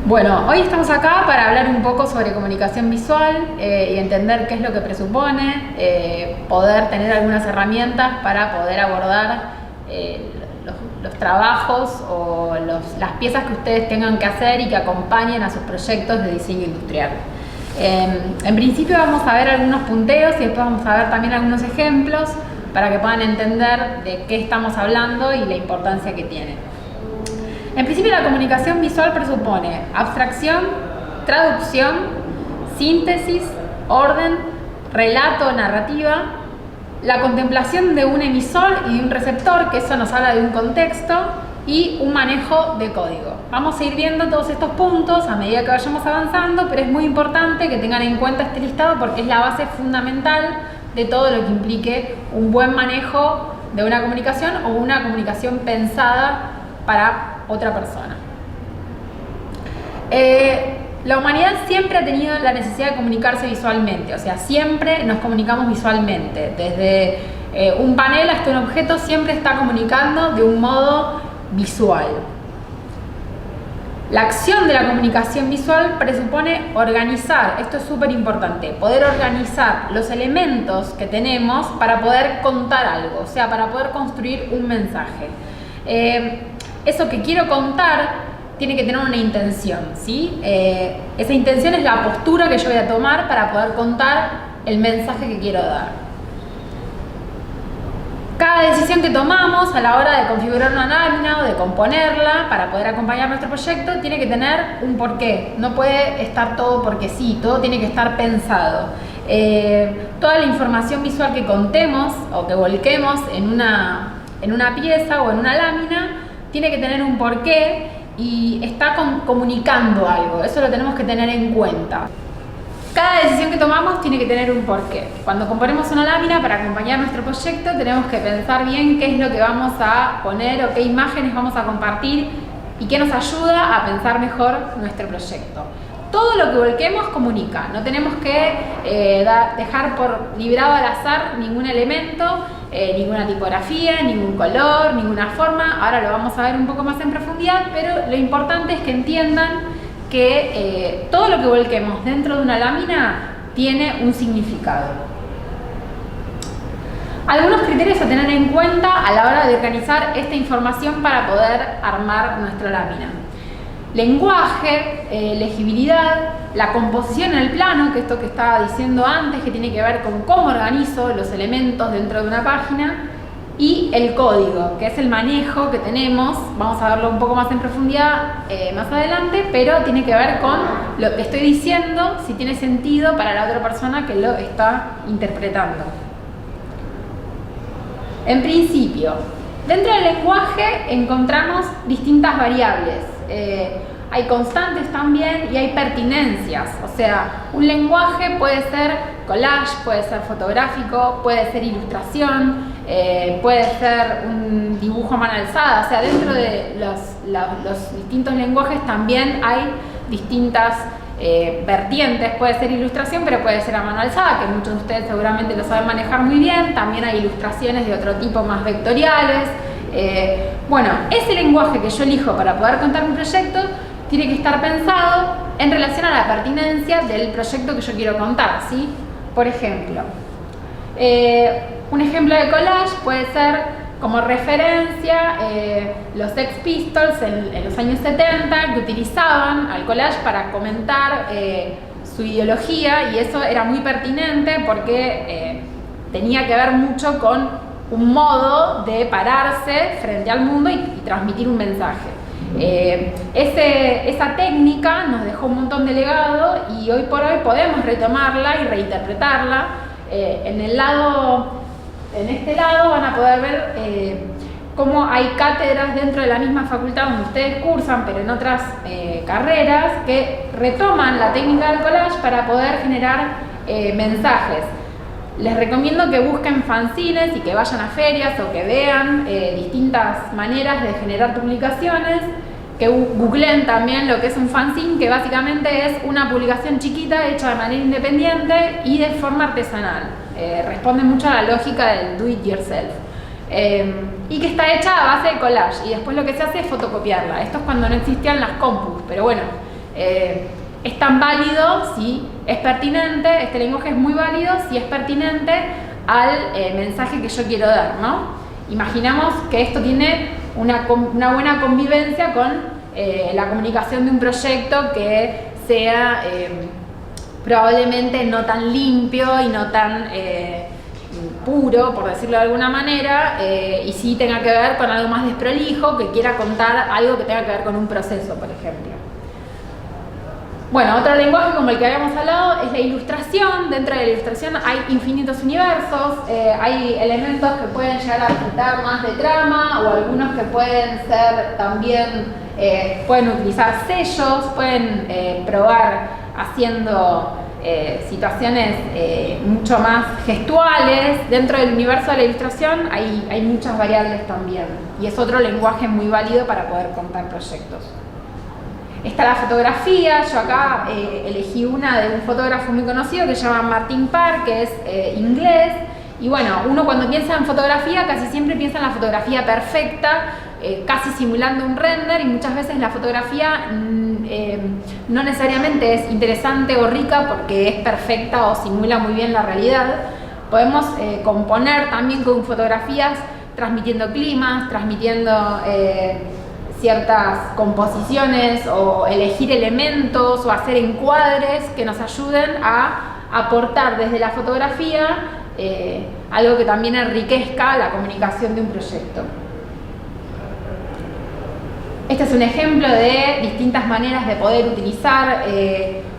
Bueno, hoy estamos acá para hablar un poco sobre comunicación visual y entender qué es lo que presupone, poder tener algunas herramientas para poder abordar los trabajos o las piezas que ustedes tengan que hacer y que acompañen a sus proyectos de diseño industrial. En principio vamos a ver algunos punteos y después vamos a ver también algunos ejemplos para que puedan entender de qué estamos hablando y la importancia que tiene. En principio, la comunicación visual presupone abstracción, traducción, síntesis, orden, relato, narrativa, la contemplación de un emisor y de un receptor, que eso nos habla de un contexto, y un manejo de código. Vamos a ir viendo todos estos puntos a medida que vayamos avanzando, pero es muy importante que tengan en cuenta este listado porque es la base fundamental de todo lo que implique un buen manejo de una comunicación o una comunicación pensada para otra persona. La humanidad siempre ha tenido la necesidad de comunicarse visualmente, o sea, siempre nos comunicamos visualmente. Desde un panel hasta un objeto siempre está comunicando de un modo visual. La acción de la comunicación visual presupone organizar, esto es súper importante, poder organizar los elementos que tenemos para poder contar algo, o sea, para poder construir un mensaje. Eso que quiero contar tiene que tener una intención, ¿sí? Esa intención es la postura que yo voy a tomar para poder contar el mensaje que quiero dar. Cada decisión que tomamos a la hora de configurar una lámina o de componerla para poder acompañar nuestro proyecto tiene que tener un porqué. No puede estar todo porque sí, todo tiene que estar pensado. Toda la información visual que contemos o que volquemos en una pieza o en una lámina tiene que tener un porqué y está comunicando algo. Eso lo tenemos que tener en cuenta. Cada decisión que tomamos tiene que tener un porqué. Cuando componemos una lámina para acompañar nuestro proyecto tenemos que pensar bien qué es lo que vamos a poner o qué imágenes vamos a compartir y qué nos ayuda a pensar mejor nuestro proyecto. Todo lo que volquemos comunica. No tenemos que dejar por librado al azar ningún elemento, ninguna tipografía, ningún color, ninguna forma. Ahora lo vamos a ver un poco más en profundidad, pero lo importante es que entiendan que todo lo que volquemos dentro de una lámina tiene un significado. Algunos criterios a tener en cuenta a la hora de organizar esta información para poder armar nuestra lámina. Lenguaje, legibilidad, la composición en el plano, que esto que estaba diciendo antes, que tiene que ver con cómo organizo los elementos dentro de una página, y el código, que es el manejo que tenemos. Vamos a verlo un poco más en profundidad más adelante, pero tiene que ver con lo que estoy diciendo, si tiene sentido para la otra persona que lo está interpretando. En principio, dentro del lenguaje encontramos distintas variables. Hay constantes también y hay pertinencias. O sea, un lenguaje puede ser collage, puede ser fotográfico, puede ser ilustración, puede ser un dibujo a mano alzada. O sea, dentro de los distintos lenguajes también hay distintas vertientes. Puede ser ilustración, pero puede ser a mano alzada, que muchos de ustedes seguramente lo saben manejar muy bien. También hay ilustraciones de otro tipo, más vectoriales. Bueno, ese lenguaje que yo elijo para poder contar un proyecto tiene que estar pensado en relación a la pertinencia del proyecto que yo quiero contar, ¿sí? Por ejemplo, un ejemplo de collage puede ser como referencia los Sex Pistols en los años 70, que utilizaban al collage para comentar su ideología, y eso era muy pertinente porque tenía que ver mucho con un modo de pararse frente al mundo y transmitir un mensaje. Esa técnica nos dejó un montón de legado y hoy por hoy podemos retomarla y reinterpretarla. En este lado van a poder ver cómo hay cátedras dentro de la misma facultad donde ustedes cursan, pero en otras carreras, que retoman la técnica del collage para poder generar mensajes. Les recomiendo que busquen fanzines y que vayan a ferias o que vean distintas maneras de generar publicaciones, que googleen también lo que es un fanzine, que básicamente es una publicación chiquita hecha de manera independiente y de forma artesanal. Responde mucho a la lógica del do it yourself. Y que está hecha a base de collage, y después lo que se hace es fotocopiarla. Esto es cuando no existían las compus, pero bueno, es tan válido si es pertinente, este lenguaje es muy válido si es pertinente al mensaje que yo quiero dar, ¿no? Imaginamos que esto tiene una buena convivencia con la comunicación de un proyecto que sea probablemente no tan limpio y no tan puro, por decirlo de alguna manera, y sí tenga que ver con algo más desprolijo, que quiera contar algo que tenga que ver con un proceso, por ejemplo. Bueno, otro lenguaje como el que habíamos hablado es la ilustración. Dentro de la ilustración hay infinitos universos, hay elementos que pueden llegar a resultar más de trama o algunos que pueden ser también, pueden utilizar sellos, pueden probar haciendo situaciones mucho más gestuales. Dentro del universo de la ilustración hay muchas variables también y es otro lenguaje muy válido para poder contar proyectos. Está la fotografía. Yo acá elegí una de un fotógrafo muy conocido que se llama Martin Parr, que es inglés. Y bueno, uno cuando piensa en fotografía casi siempre piensa en la fotografía perfecta, casi simulando un render, y muchas veces la fotografía no necesariamente es interesante o rica porque es perfecta o simula muy bien la realidad. Podemos componer también con fotografías transmitiendo climas, transmitiendo ciertas composiciones o elegir elementos o hacer encuadres que nos ayuden a aportar desde la fotografía algo que también enriquezca la comunicación de un proyecto. Este es un ejemplo de distintas maneras de poder utilizar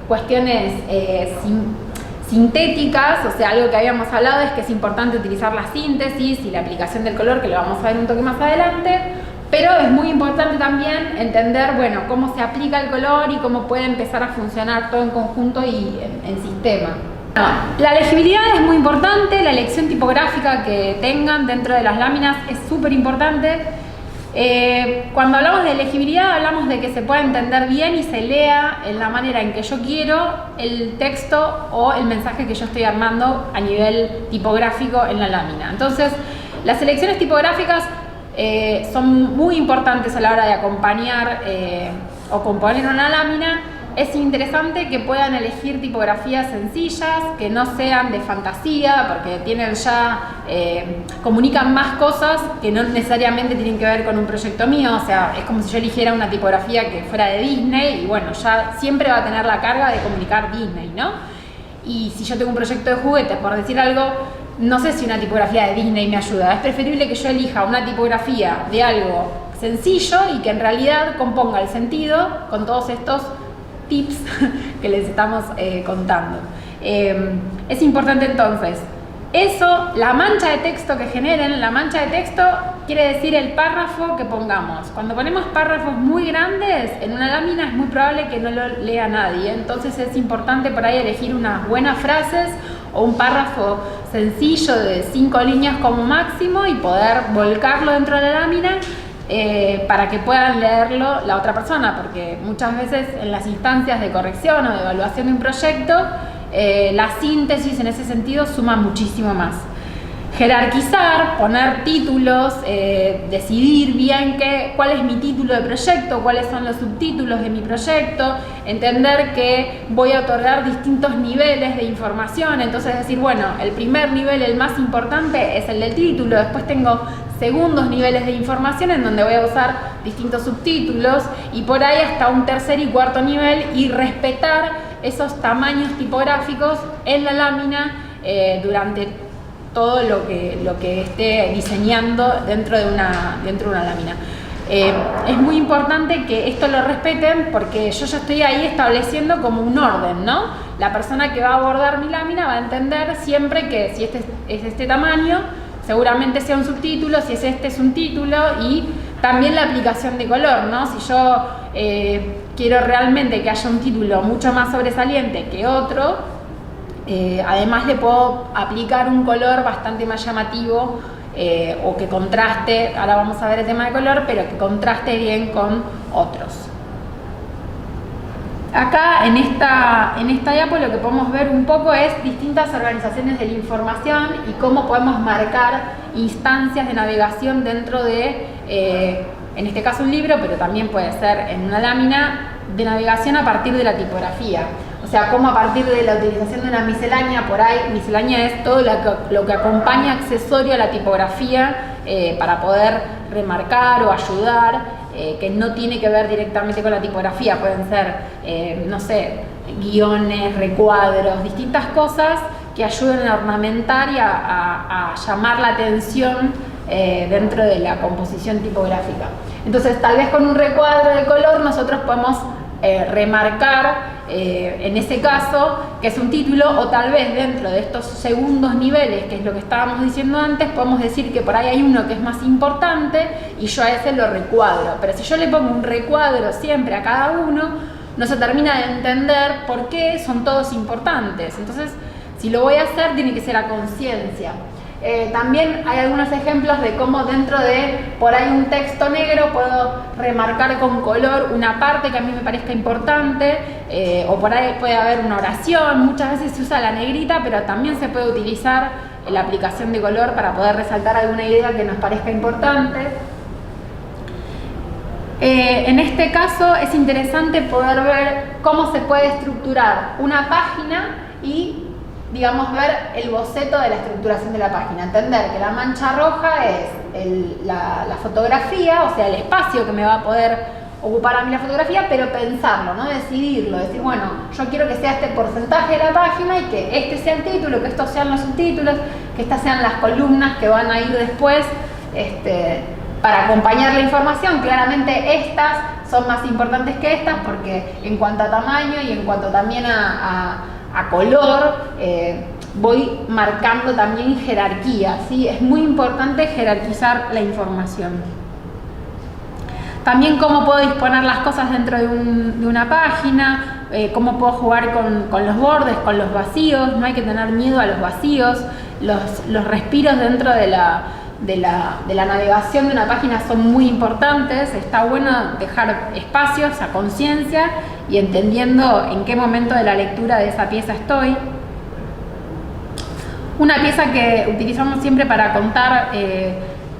cuestiones sintéticas, o sea, algo que habíamos hablado es que es importante utilizar la síntesis y la aplicación del color, que lo vamos a ver un toque más adelante. Pero es muy importante también entender, bueno, cómo se aplica el color y cómo puede empezar a funcionar todo en conjunto y en sistema. La legibilidad es muy importante, la elección tipográfica que tengan dentro de las láminas es súper importante. Cuando hablamos de legibilidad hablamos de que se pueda entender bien y se lea en la manera en que yo quiero el texto o el mensaje que yo estoy armando a nivel tipográfico en la lámina. Entonces, las elecciones tipográficas son muy importantes a la hora de acompañar o componer una lámina. Es interesante que puedan elegir tipografías sencillas, que no sean de fantasía, porque tienen ya, comunican más cosas que no necesariamente tienen que ver con un proyecto mío. O sea, es como si yo eligiera una tipografía que fuera de Disney y bueno, ya siempre va a tener la carga de comunicar Disney, ¿no? Y si yo tengo un proyecto de juguetes, por decir algo, no sé si una tipografía de Disney me ayuda. Es preferible que yo elija una tipografía de algo sencillo y que en realidad componga el sentido con todos estos tips que les estamos contando. Es importante entonces eso, la mancha de texto que generen. La mancha de texto quiere decir el párrafo que pongamos. Cuando ponemos párrafos muy grandes en una lámina es muy probable que no lo lea nadie. Entonces es importante por ahí elegir unas buenas frases o un párrafo sencillo de 5 líneas como máximo y poder volcarlo dentro de la lámina para que puedan leerlo la otra persona, porque muchas veces en las instancias de corrección o de evaluación de un proyecto la síntesis en ese sentido suma muchísimo más. Jerarquizar, poner títulos, decidir bien cuál es mi título de proyecto, cuáles son los subtítulos de mi proyecto, entender que voy a otorgar distintos niveles de información. Entonces decir, bueno, el primer nivel, el más importante, es el del título. Después tengo segundos niveles de información en donde voy a usar distintos subtítulos y por ahí hasta un tercer y cuarto nivel, y respetar esos tamaños tipográficos en la lámina durante todo lo que esté diseñando dentro de una lámina. Es muy importante que esto lo respeten, porque yo ya estoy ahí estableciendo como un orden, ¿no? La persona que va a abordar mi lámina va a entender siempre que si este es este tamaño, seguramente sea un subtítulo, si es este es un título, y también la aplicación de color, ¿no? Si yo quiero realmente que haya un título mucho más sobresaliente que otro, además le puedo aplicar un color bastante más llamativo o que contraste. Ahora vamos a ver el tema de color, pero que contraste bien con otros. Acá en esta diapo lo que podemos ver un poco es distintas organizaciones de la información y cómo podemos marcar instancias de navegación dentro de, en este caso un libro, pero también puede ser en una lámina, de navegación a partir de la tipografía. O sea, cómo a partir de la utilización de una miscelánea, por ahí, miscelánea es todo lo que acompaña accesorio a la tipografía para poder remarcar o ayudar, que no tiene que ver directamente con la tipografía. Pueden ser, no sé, guiones, recuadros, distintas cosas que ayuden a ornamentar y a llamar la atención dentro de la composición tipográfica. Entonces, tal vez con un recuadro de color nosotros podemos remarcar en ese caso que es un título, o tal vez dentro de estos segundos niveles, que es lo que estábamos diciendo antes, podemos decir que por ahí hay uno que es más importante y yo a ese lo recuadro. Pero si yo le pongo un recuadro siempre a cada uno, no se termina de entender por qué son todos importantes. Entonces, si lo voy a hacer, tiene que ser a conciencia. También hay algunos ejemplos de cómo dentro de, por ahí, un texto negro puedo remarcar con color una parte que a mí me parezca importante, o por ahí puede haber una oración. Muchas veces se usa la negrita, pero también se puede utilizar la aplicación de color para poder resaltar alguna idea que nos parezca importante. En este caso es interesante poder ver cómo se puede estructurar una página y, digamos, ver el boceto de la estructuración de la página. Entender que la mancha roja es la fotografía, o sea, el espacio que me va a poder ocupar a mí la fotografía, pero pensarlo, ¿no? Decidirlo, decir, bueno, yo quiero que sea este porcentaje de la página y que este sea el título, que estos sean los subtítulos, que estas sean las columnas que van a ir después para acompañar la información. Claramente estas son más importantes que estas porque en cuanto a tamaño y en cuanto también a color, voy marcando también jerarquía, ¿sí? Es muy importante jerarquizar la información. También cómo puedo disponer las cosas dentro de una página, cómo puedo jugar con los bordes, con los vacíos. No hay que tener miedo a los vacíos. Los respiros dentro de la navegación de una página son muy importantes. Está bueno dejar espacios a conciencia y entendiendo en qué momento de la lectura de esa pieza estoy. Una pieza que utilizamos siempre para contar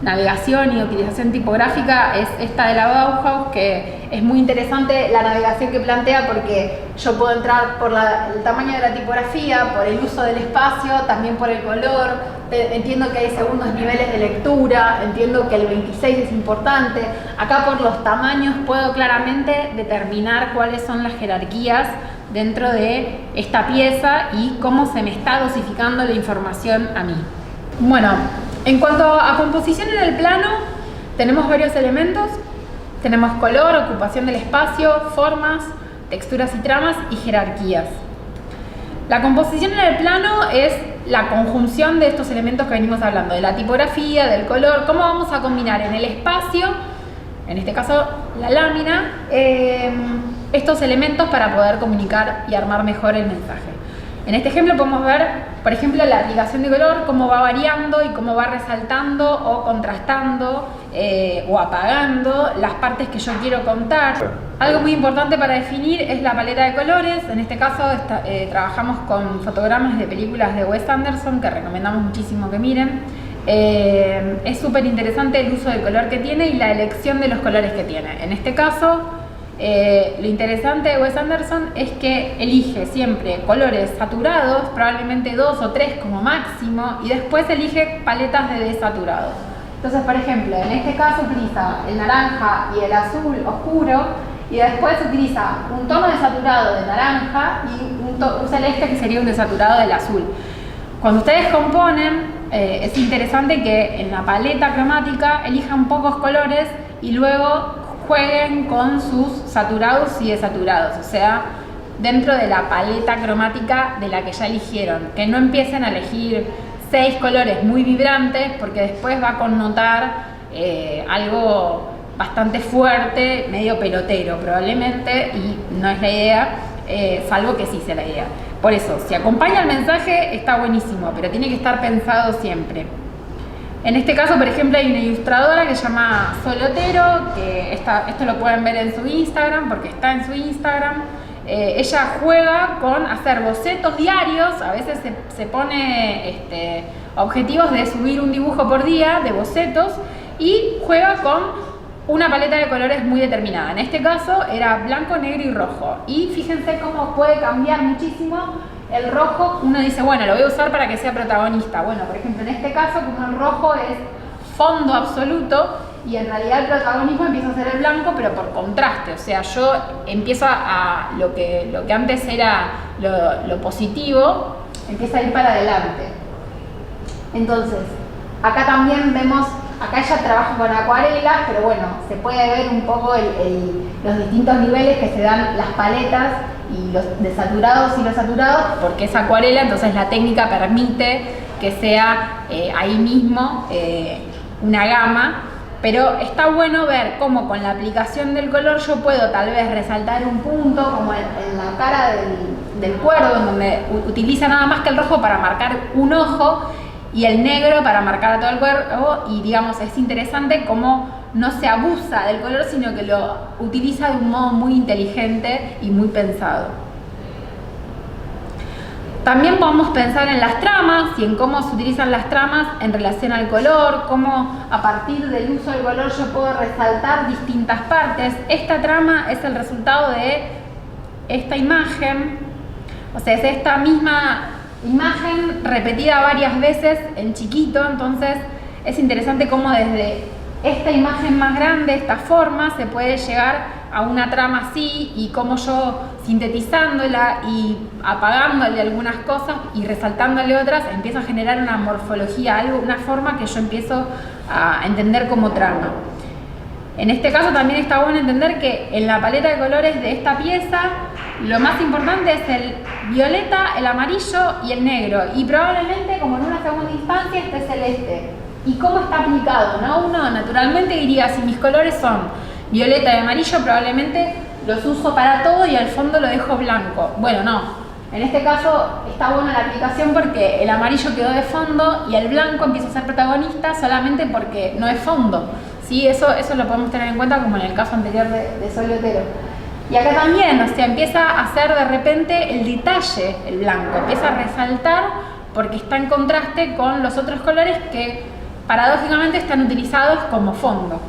navegación y utilización tipográfica es esta de la Bauhaus, que es muy interesante la navegación que plantea porque yo puedo entrar por el tamaño de la tipografía, por el uso del espacio, también por el color. Entiendo que hay segundos niveles de lectura, entiendo que el 26 es importante. Acá por los tamaños puedo claramente determinar cuáles son las jerarquías dentro de esta pieza y cómo se me está dosificando la información a mí. Bueno, en cuanto a composición en el plano, tenemos varios elementos. Tenemos color, ocupación del espacio, formas, texturas y tramas y jerarquías. La composición en el plano es la conjunción de estos elementos que venimos hablando, de la tipografía, del color, cómo vamos a combinar en el espacio, en este caso la lámina, estos elementos para poder comunicar y armar mejor el mensaje. En este ejemplo podemos ver, por ejemplo, la aplicación de color, cómo va variando y cómo va resaltando o contrastando o apagando las partes que yo quiero contar. Algo muy importante para definir es la paleta de colores. En este caso trabajamos con fotogramas de películas de Wes Anderson, que recomendamos muchísimo que miren. Es súper interesante el uso del color que tiene y la elección de los colores que tiene. En este caso, lo interesante de Wes Anderson es que elige siempre colores saturados, probablemente 2 o 3 como máximo, y después elige paletas de desaturados. Entonces, por ejemplo, en este caso utiliza el naranja y el azul oscuro, y después utiliza un tono desaturado de naranja y un celeste que sería un desaturado del azul. Cuando ustedes componen, es interesante que en la paleta cromática elijan pocos colores y luego jueguen con sus saturados y desaturados, o sea, dentro de la paleta cromática de la que ya eligieron, que no empiecen a elegir 6 colores muy vibrantes porque después va a connotar algo bastante fuerte, medio pelotero probablemente, y no es la idea, salvo que sí sea la idea. Por eso, si acompaña el mensaje está buenísimo, pero tiene que estar pensado siempre. En este caso, por ejemplo, hay una ilustradora que se llama Solotero, que esto lo pueden ver en su Instagram, porque está en su Instagram. Ella juega con hacer bocetos diarios, a veces se pone objetivos de subir un dibujo por día de bocetos, y juega con una paleta de colores muy determinada. En este caso era blanco, negro y rojo. Y fíjense cómo puede cambiar muchísimo el rojo. Uno dice, bueno, lo voy a usar para que sea protagonista. Bueno, por ejemplo, en este caso, como el rojo es fondo absoluto y en realidad el protagonismo empieza a ser el blanco, pero por contraste. O sea, yo empiezo a lo que antes era lo positivo, empieza a ir para adelante. Entonces, acá también vemos, acá ella trabaja con acuarelas, pero bueno, se puede ver un poco los distintos niveles que se dan las paletas y los desaturados y los saturados, porque es acuarela, entonces la técnica permite que sea ahí mismo una gama, pero está bueno ver cómo con la aplicación del color yo puedo tal vez resaltar un punto, como en la cara del cuervo, en donde utiliza nada más que el rojo para marcar un ojo, y el negro para marcar a todo el cuerpo, y digamos, es interesante cómo no se abusa del color, sino que lo utiliza de un modo muy inteligente y muy pensado. También podemos pensar en las tramas y en cómo se utilizan las tramas en relación al color, cómo a partir del uso del color yo puedo resaltar distintas partes. Esta trama es el resultado de esta imagen, o sea, es esta misma imagen repetida varias veces en chiquito. Entonces es interesante cómo desde esta imagen más grande, esta forma, se puede llegar a una trama así, y cómo yo sintetizándola y apagándole algunas cosas y resaltándole otras, empiezo a generar una morfología, una forma que yo empiezo a entender como trama. En este caso también está bueno entender que en la paleta de colores de esta pieza lo más importante es el violeta, el amarillo y el negro, y probablemente, como en una segunda instancia, este celeste. ¿Y cómo está aplicado, no? Uno naturalmente diría, si mis colores son violeta y amarillo, probablemente los uso para todo y al fondo lo dejo blanco. Bueno, no. En este caso está buena la aplicación porque el amarillo quedó de fondo y el blanco empieza a ser protagonista solamente porque no es fondo. ¿Sí? Eso lo podemos tener en cuenta, como en el caso anterior de Sol Otero. Y acá también, o sea, empieza a hacer de repente el detalle, el blanco, empieza a resaltar porque está en contraste con los otros colores que paradójicamente están utilizados como fondo.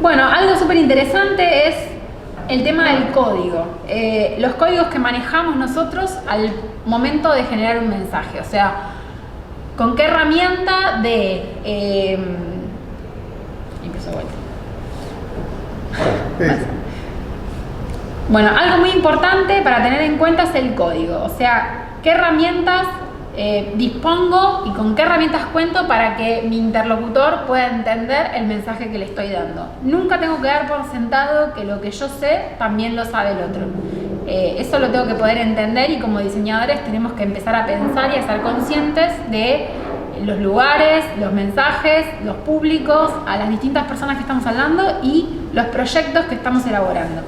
Bueno, algo súper interesante es el tema del código. Los códigos que manejamos nosotros al momento de generar un mensaje, o sea, con qué herramienta de... empiezo vuelta. Bueno, algo muy importante para tener en cuenta es el código, o sea, qué herramientas dispongo y con qué herramientas cuento para que mi interlocutor pueda entender el mensaje que le estoy dando. Nunca tengo que dar por sentado que lo que yo sé también lo sabe el otro. Eso lo tengo que poder entender, y como diseñadores tenemos que empezar a pensar y a ser conscientes de los lugares, los mensajes, los públicos, a las distintas personas que estamos hablando y los proyectos que estamos elaborando.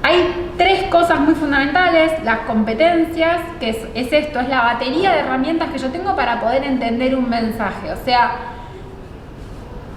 Hay tres cosas muy fundamentales: las competencias, que es esto, es la batería de herramientas que yo tengo para poder entender un mensaje. O sea,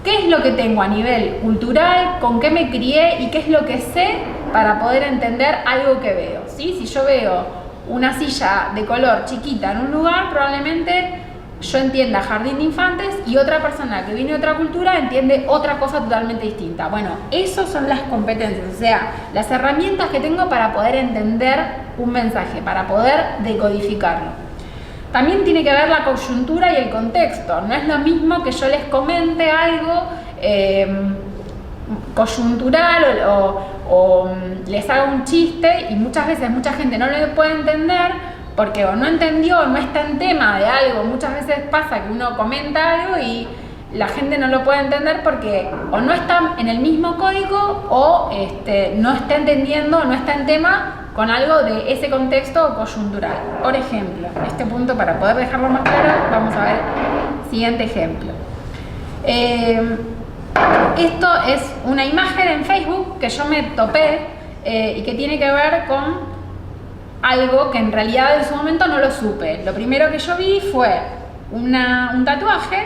¿qué es lo que tengo a nivel cultural? ¿Con qué me crié? ¿Y qué es lo que sé para poder entender algo que veo? ¿Sí? Si yo veo una silla de color chiquita en un lugar, probablemente yo entienda jardín de infantes y otra persona que viene de otra cultura entiende otra cosa totalmente distinta. Bueno, esas son las competencias, o sea, las herramientas que tengo para poder entender un mensaje, para poder decodificarlo. También tiene que ver la coyuntura y el contexto. No es lo mismo que yo les comente algo coyuntural o les haga un chiste y muchas veces mucha gente no lo puede entender porque o no entendió o no está en tema de algo. Muchas veces pasa que uno comenta algo y la gente no lo puede entender porque o no está en el mismo código o no está entendiendo o no está en tema con algo de ese contexto coyuntural. Por ejemplo, en este punto, para poder dejarlo más claro, vamos a ver el siguiente ejemplo. Esto es una imagen en Facebook que yo me topé y que tiene que ver con algo que en realidad en su momento no lo supe. Lo primero que yo vi fue un tatuaje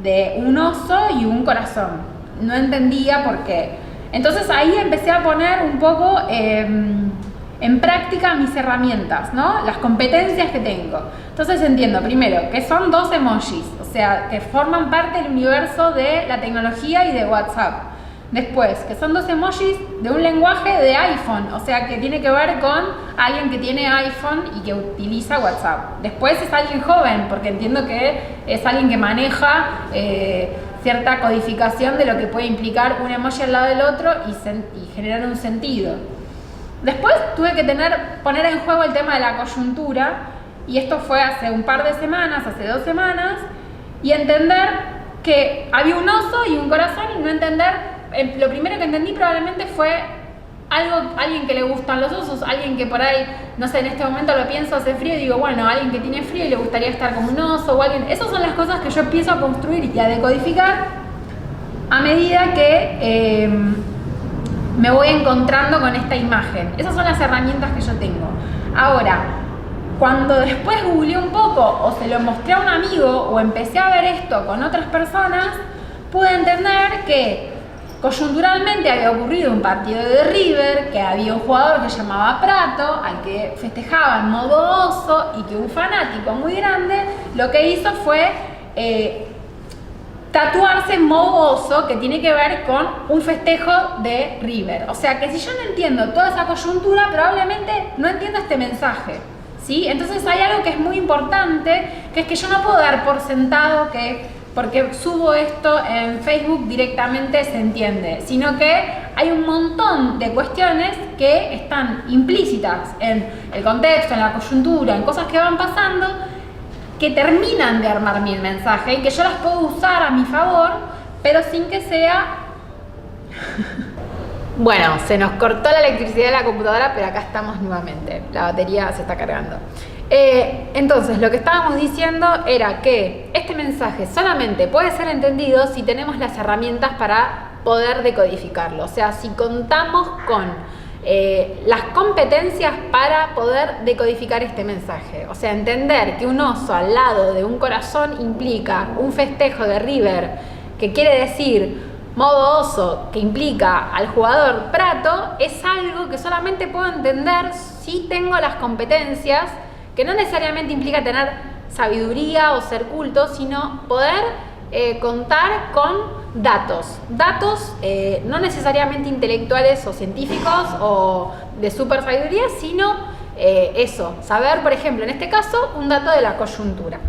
de un oso y un corazón. No entendía por qué. Entonces ahí empecé a poner un poco en práctica mis herramientas, ¿no? Las competencias que tengo. Entonces entiendo primero que son dos emojis, o sea, que forman parte del universo de la tecnología y de WhatsApp. Después, que son 2 emojis de un lenguaje de iPhone, o sea, que tiene que ver con alguien que tiene iPhone y que utiliza WhatsApp. Después es alguien joven, porque entiendo que es alguien que maneja cierta codificación de lo que puede implicar un emoji al lado del otro y generar un sentido. Después tuve que poner en juego el tema de la coyuntura, y esto fue hace un par de semanas, hace 2 semanas, y entender que había un oso y un corazón, y no entender. Lo primero que entendí probablemente fue alguien que le gustan los osos, alguien que por ahí, no sé, en este momento lo pienso, hace frío y digo, bueno, alguien que tiene frío y le gustaría estar como un oso o alguien. Esas son las cosas que yo empiezo a construir y a decodificar a medida que me voy encontrando con esta imagen. Esas son las herramientas que yo tengo. Ahora, cuando después googleé un poco o se lo mostré a un amigo o empecé a ver esto con otras personas, pude entender que coyunturalmente había ocurrido un partido de River, que había un jugador que se llamaba Prato, al que festejaba en modo oso, y que un fanático muy grande lo que hizo fue tatuarse en modo oso, que tiene que ver con un festejo de River. O sea que si yo no entiendo toda esa coyuntura, probablemente no entiendo este mensaje, ¿sí? Entonces hay algo que es muy importante, que es que yo no puedo dar por sentado que porque subo esto en Facebook directamente se entiende, sino que hay un montón de cuestiones que están implícitas en el contexto, en la coyuntura, en cosas que van pasando, que terminan de armar mi mensaje y que yo las puedo usar a mi favor, pero sin que sea... Bueno, se nos cortó la electricidad de la computadora, pero acá estamos nuevamente, la batería se está cargando. Entonces, lo que estábamos diciendo era que este mensaje solamente puede ser entendido si tenemos las herramientas para poder decodificarlo. O sea, si contamos con las competencias para poder decodificar este mensaje. O sea, entender que un oso al lado de un corazón implica un festejo de River, que quiere decir modo oso, que implica al jugador Prato, es algo que solamente puedo entender si tengo las competencias, que no necesariamente implica tener sabiduría o ser culto, sino poder contar con datos. Datos no necesariamente intelectuales o científicos o de super sabiduría, sino eso, saber, por ejemplo, en este caso, un dato de la coyuntura.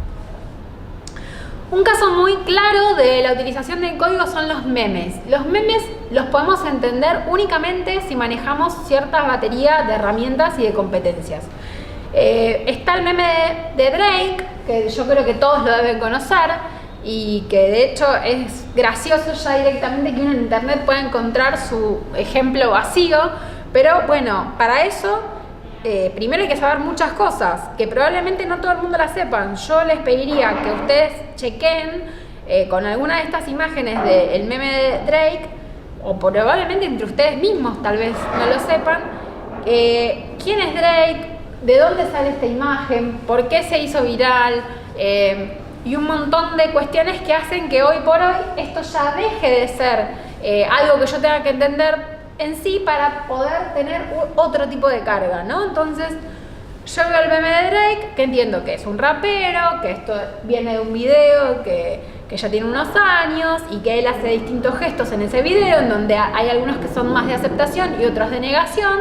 Un caso muy claro de la utilización del código son los memes. Los memes los podemos entender únicamente si manejamos cierta batería de herramientas y de competencias. Está el meme de Drake, que yo creo que todos lo deben conocer y que de hecho es gracioso ya directamente que uno en internet pueda encontrar su ejemplo vacío, pero bueno, para eso primero hay que saber muchas cosas que probablemente no todo el mundo las sepan. Yo les pediría que ustedes chequen con alguna de estas imágenes del meme de Drake, o probablemente entre ustedes mismos tal vez no lo sepan, quién es Drake, de dónde sale esta imagen, por qué se hizo viral, y un montón de cuestiones que hacen que hoy por hoy esto ya deje de ser algo que yo tenga que entender en sí para poder tener otro tipo de carga, ¿no? Entonces yo veo el meme de Drake, que entiendo que es un rapero, que esto viene de un video que ya tiene unos años y que él hace distintos gestos en ese video, en donde hay algunos que son más de aceptación y otros de negación,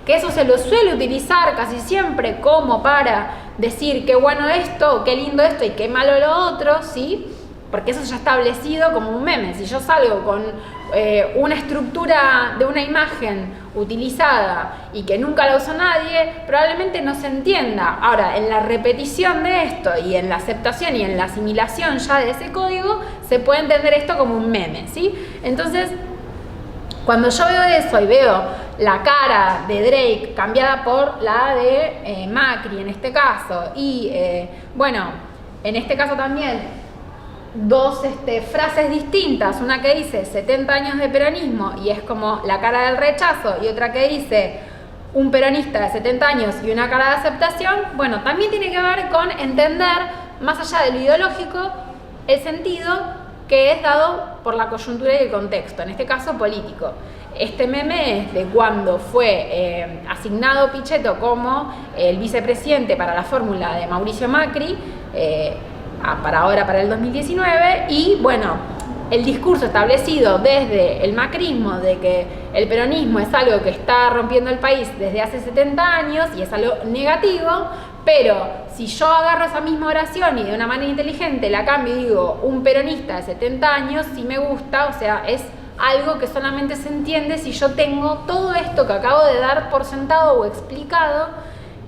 que eso se lo suele utilizar casi siempre como para decir qué bueno esto, qué lindo esto y qué malo lo otro, ¿sí? Porque eso ya está establecido como un meme. Si yo salgo con una estructura de una imagen utilizada y que nunca la usó nadie, probablemente no se entienda. Ahora, en la repetición de esto y en la aceptación y en la asimilación ya de ese código, se puede entender esto como un meme, ¿sí? Entonces, cuando yo veo eso y veo la cara de Drake cambiada por la de Macri en este caso y bueno, en este caso también dos frases distintas, una que dice 70 años de peronismo y es como la cara del rechazo, y otra que dice un peronista de 70 años y una cara de aceptación, bueno, también tiene que ver con entender, más allá de lo ideológico, el sentido que es dado por la coyuntura y el contexto, en este caso político. Este meme es de cuando fue asignado Pichetto como el vicepresidente para la fórmula de Mauricio Macri, para ahora, para el 2019, y bueno, el discurso establecido desde el macrismo de que el peronismo es algo que está rompiendo el país desde hace 70 años y es algo negativo, pero si yo agarro esa misma oración y de una manera inteligente la cambio y digo un peronista de 70 años, sí me gusta, o sea, es algo que solamente se entiende si yo tengo todo esto que acabo de dar por sentado o explicado,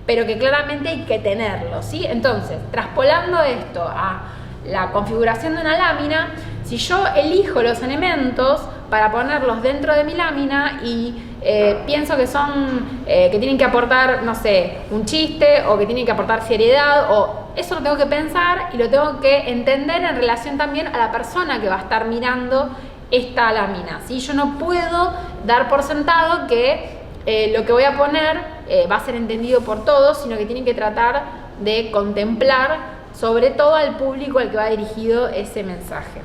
pero que claramente hay que tenerlo, ¿sí? Entonces, traspolando esto a la configuración de una lámina, si yo elijo los elementos para ponerlos dentro de mi lámina y pienso que son, que tienen que aportar, no sé, un chiste o que tienen que aportar seriedad, o eso lo tengo que pensar y lo tengo que entender en relación también a la persona que va a estar mirando esta lámina, ¿sí? Yo no puedo dar por sentado que lo que voy a poner va a ser entendido por todos, sino que tienen que tratar de contemplar sobre todo al público al que va dirigido ese mensaje.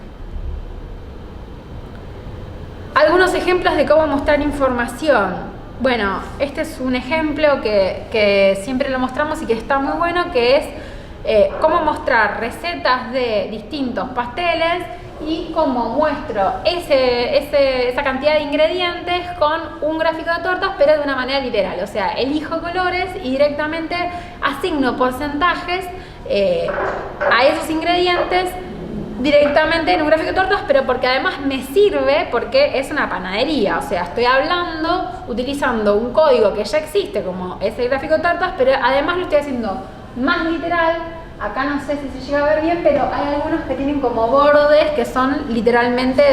Algunos ejemplos de cómo mostrar información. Bueno, este es un ejemplo que siempre lo mostramos y que está muy bueno, que es cómo mostrar recetas de distintos pasteles y cómo muestro esa cantidad de ingredientes con un gráfico de tortas, pero de una manera literal. O sea, elijo colores y directamente asigno porcentajes a esos ingredientes directamente en un gráfico de tortas, pero porque además me sirve, porque es una panadería, o sea, estoy hablando, utilizando un código que ya existe como ese gráfico de tortas, pero además lo estoy haciendo más literal. Acá no sé si se llega a ver bien, pero hay algunos que tienen como bordes que son literalmente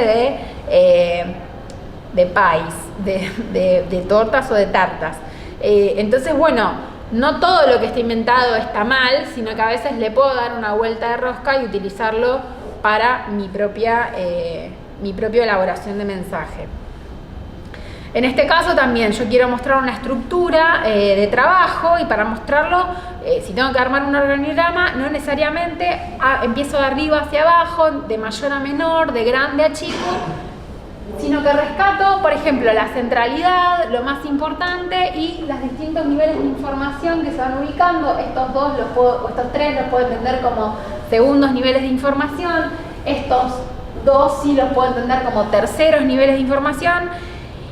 de pies, de tortas o de tartas. Entonces, bueno, no todo lo que está inventado está mal, sino que a veces le puedo dar una vuelta de rosca y utilizarlo para mi propia elaboración de mensaje. En este caso también yo quiero mostrar una estructura de trabajo, y para mostrarlo, si tengo que armar un organigrama, no necesariamente empiezo de arriba hacia abajo, de mayor a menor, de grande a chico, sino que rescato, por ejemplo, la centralidad, lo más importante, y los distintos niveles de información que se van ubicando. Estos tres los puedo entender como segundos niveles de información, estos dos sí los puedo entender como terceros niveles de información,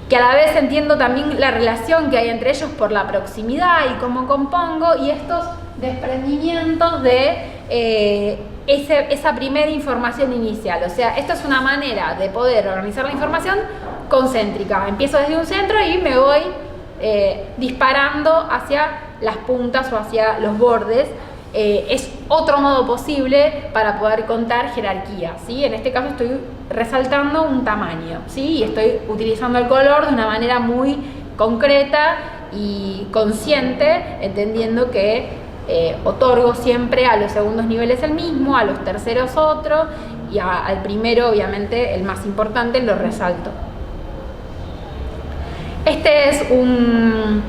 que a la vez entiendo también la relación que hay entre ellos por la proximidad y cómo compongo, y estos desprendimientos de esa primera información inicial. O sea, esto es una manera de poder organizar la información concéntrica. Empiezo desde un centro y me voy disparando hacia las puntas o hacia los bordes. Es otro modo posible para poder contar jerarquía, ¿sí? En este caso estoy resaltando un tamaño, ¿sí? Y estoy utilizando el color de una manera muy concreta y consciente, entendiendo que otorgo siempre a los segundos niveles el mismo, a los terceros otro, y al primero, obviamente, el más importante, lo resalto. Este es un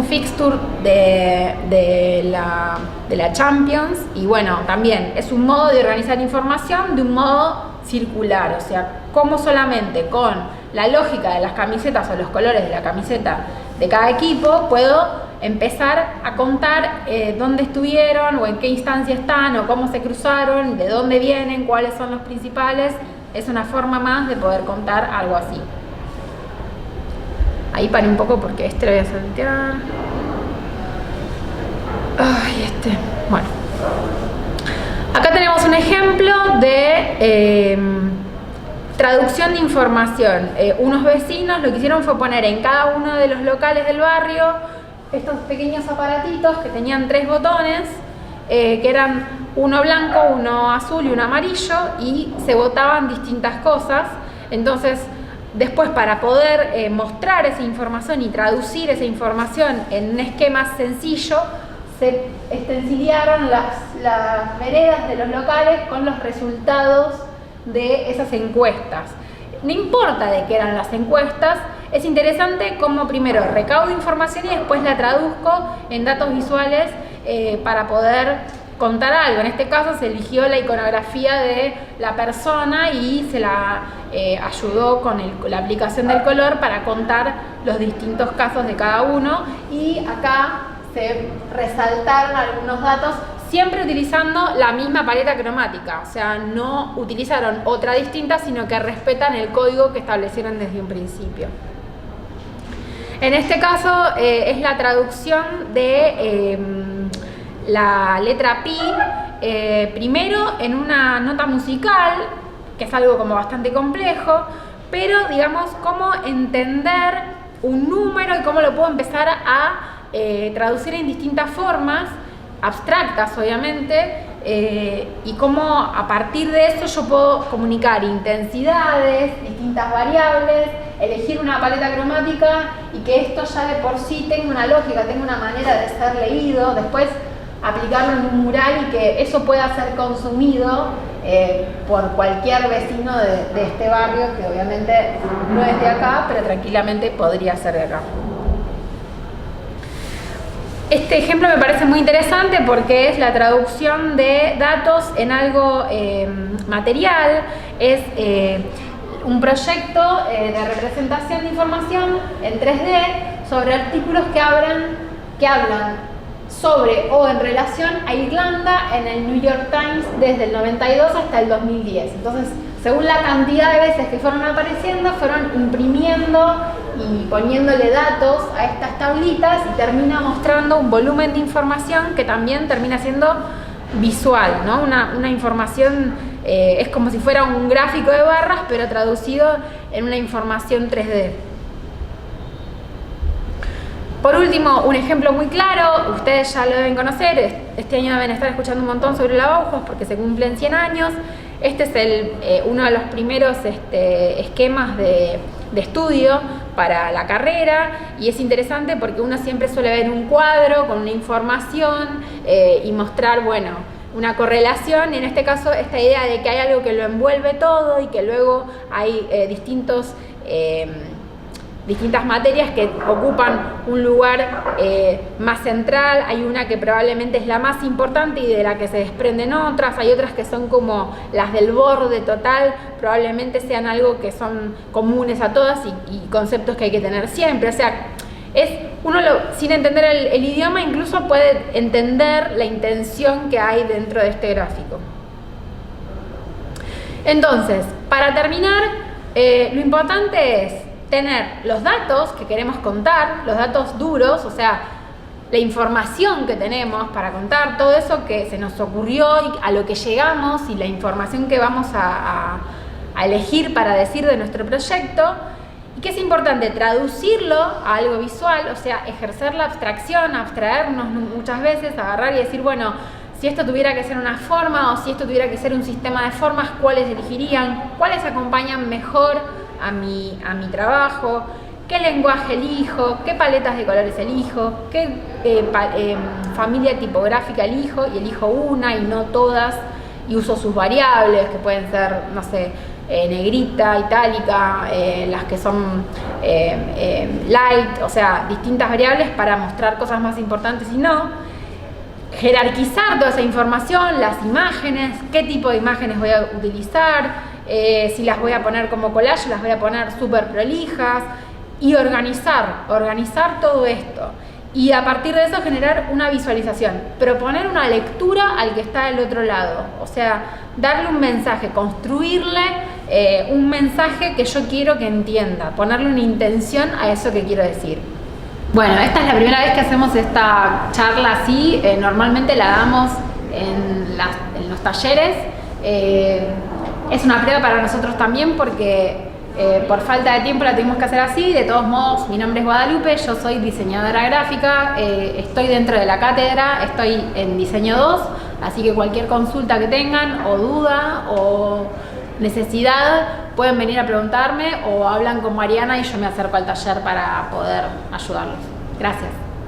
fixture de la Champions, y bueno, también es un modo de organizar información de un modo circular, o sea, como solamente con la lógica de las camisetas o los colores de la camiseta de cada equipo puedo empezar a contar dónde estuvieron o en qué instancia están o cómo se cruzaron, de dónde vienen, cuáles son los principales. Es una forma más de poder contar algo así. Ahí paré un poco porque este lo voy a saltear. Ay, bueno. Acá tenemos un ejemplo de traducción de información. Unos vecinos lo que hicieron fue poner en cada uno de los locales del barrio estos pequeños aparatitos que tenían 3 botones, que eran uno blanco, uno azul y uno amarillo, y se votaban distintas cosas. Entonces, después, para poder mostrar esa información y traducir esa información en un esquema sencillo, se extensillaron las veredas de los locales con los resultados de esas encuestas. No importa de qué eran las encuestas, es interesante cómo primero recaudo información y después la traduzco en datos visuales para poder contar algo. En este caso se eligió la iconografía de la persona y se la ayudó con la aplicación del color para contar los distintos casos de cada uno, y acá se resaltaron algunos datos siempre utilizando la misma paleta cromática, o sea, no utilizaron otra distinta, sino que respetan el código que establecieron desde un principio. En este caso es la traducción de la letra pi, primero en una nota musical, que es algo como bastante complejo, pero digamos cómo entender un número y cómo lo puedo empezar a traducir en distintas formas, abstractas obviamente, y cómo a partir de eso yo puedo comunicar intensidades, distintas variables, elegir una paleta cromática y que esto ya de por sí tenga una lógica, tenga una manera de ser leído, después aplicarlo en un mural y que eso pueda ser consumido por cualquier vecino de este barrio, que obviamente no es de acá, pero tranquilamente podría ser de acá. Este ejemplo me parece muy interesante porque es la traducción de datos en algo material, es un proyecto de representación de información en 3D sobre artículos que hablan sobre o en relación a Irlanda en el New York Times desde el 92 hasta el 2010. Entonces, según la cantidad de veces que fueron apareciendo, fueron imprimiendo y poniéndole datos a estas tablitas y termina mostrando un volumen de información que también termina siendo visual, ¿no? Una información, es como si fuera un gráfico de barras, pero traducido en una información 3D. Por último, un ejemplo muy claro, ustedes ya lo deben conocer, este año deben estar escuchando un montón sobre la Bauhaus porque se cumplen 100 años. Este es uno de los primeros esquemas de estudio para la carrera y es interesante porque uno siempre suele ver un cuadro con una información y mostrar, bueno, una correlación, y en este caso esta idea de que hay algo que lo envuelve todo y que luego hay distintas materias que ocupan un lugar más central, hay una que probablemente es la más importante y de la que se desprenden otras, hay otras que son como las del borde total, probablemente sean algo que son comunes a todas y conceptos que hay que tener siempre, o sea, sin entender el idioma incluso puede entender la intención que hay dentro de este gráfico. Entonces, para terminar, lo importante es tener los datos que queremos contar, los datos duros, o sea, la información que tenemos para contar, todo eso que se nos ocurrió y a lo que llegamos y la información que vamos a elegir para decir de nuestro proyecto, y que es importante traducirlo a algo visual, o sea, ejercer la abstracción, abstraernos muchas veces, agarrar y decir, bueno, si esto tuviera que ser una forma o si esto tuviera que ser un sistema de formas, ¿cuáles elegirían? ¿Cuáles acompañan mejor a mi trabajo? ¿Qué lenguaje elijo? ¿Qué paletas de colores elijo? ¿Qué familia tipográfica elijo? Y elijo una y no todas y uso sus variables que pueden ser, no sé, negrita, itálica, las que son light, o sea, distintas variables para mostrar cosas más importantes y no. Jerarquizar toda esa información, las imágenes, qué tipo de imágenes voy a utilizar, si las voy a poner como collage, las voy a poner súper prolijas, y organizar todo esto. Y a partir de eso generar una visualización, proponer una lectura al que está del otro lado, o sea, darle un mensaje, construirle un mensaje que yo quiero que entienda, ponerle una intención a eso que quiero decir. Bueno, esta es la primera vez que hacemos esta charla así, normalmente la damos en los talleres, es una prueba para nosotros también porque por falta de tiempo la tuvimos que hacer así. De todos modos, mi nombre es Guadalupe, yo soy diseñadora gráfica, estoy dentro de la cátedra, estoy en diseño 2, así que cualquier consulta que tengan o duda o necesidad pueden venir a preguntarme o hablan con Mariana y yo me acerco al taller para poder ayudarlos. Gracias.